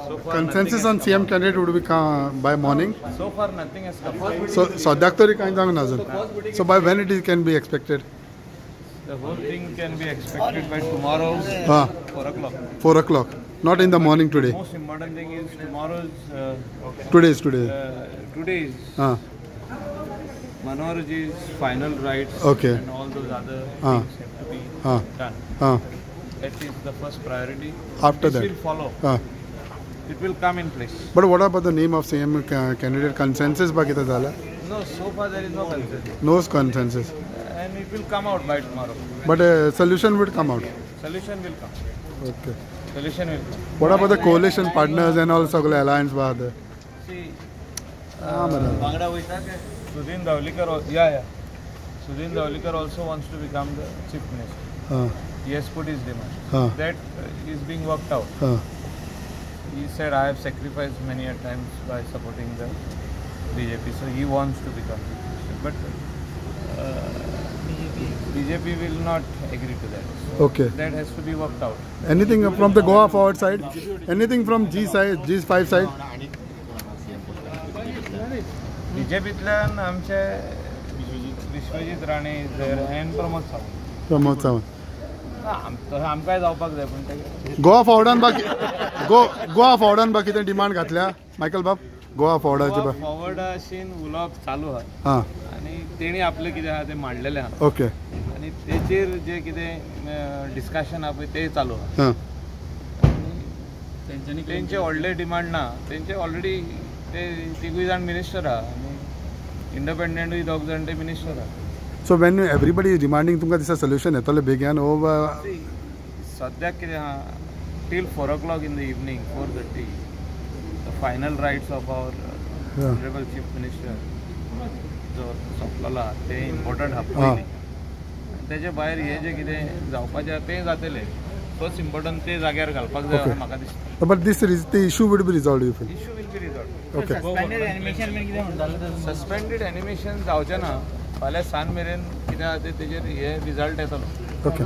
So far Consensus on CM candidate would be by morning. So far nothing has come. So Sadaktori kind of nazar. So by when can be expected? The whole thing can be expected by tomorrow, 4 o'clock. 4 o'clock. Not in the morning today. The most important thing is tomorrow's. Today's. Manohar Ji's final rights and all those other things have to be done. That is the first priority. After that, will follow. It will come in place. But what about the name of CM candidate? Consensus ba kita zala? No, so far there is no consensus. No consensus. And it will come out by tomorrow. But a solution would come out. Solution will come. Okay. Solution will come. What about the coalition partners and also alliance baad? See, Sudhin Dhawalikar, Sudhin Dhawalikar also wants to become the chief minister. He has put his demand. That is being worked out. He said, I have sacrificed many a times by supporting the BJP, so he wants to become chief minister. But BJP will not agree to that. So okay. That has to be worked out. Anything from the Goa forward side? Anything from G side, G5 side? BJPतल्यान आमचे Vishwajeet Rane is there and Pramod Sawant. Pramod Sawant. आमकांय जावपाक जाय पण ते गोवा फॉर्डान बाकी ते demand घातल्या Michael बाब गोवा फॉर्डाचे फॉरवर्डाशीन उलोवप चालू आहा आनी तेणी आपले कितें आहा ते मांडलेले आहा ओके आनी तेचेर जे कितें डिस्कशन आहा पळय ते चालू आहा तेंचे व्हडले डिमांड ना तेंचे ऑलरेडी ते तिगूय जाण मिनिस्टर आहा आनी इंडिपेंडंटूय दोग जाण ते मिनिस्टर आहा. So when everybody is demanding तुमकां दिसता solution येतले बेगीन सद्याक कितें आहा till 4 o'clock in the evening, 4:30, the final rights of our honorable chief minister जो सोंपलेलो ते इम्पॉर्टंट आहा पयलीं तेजे भायर हे जे कितें जावपाचें तें जातलें फर्स्ट इम्पॉर्टंट ते जाग्यार घालपाक जाय अशें म्हाका दिसता. But the issue would be resolved, you feel? Issue will be resolved. Okay. Suspended animation बीन कितें म्हणटाले सस्पेंडेड एनिमेशन जावचें ना फाल्यां सांज मेरेन कितें आहा तेजेर हे रिजल्ट येतलो. Okay.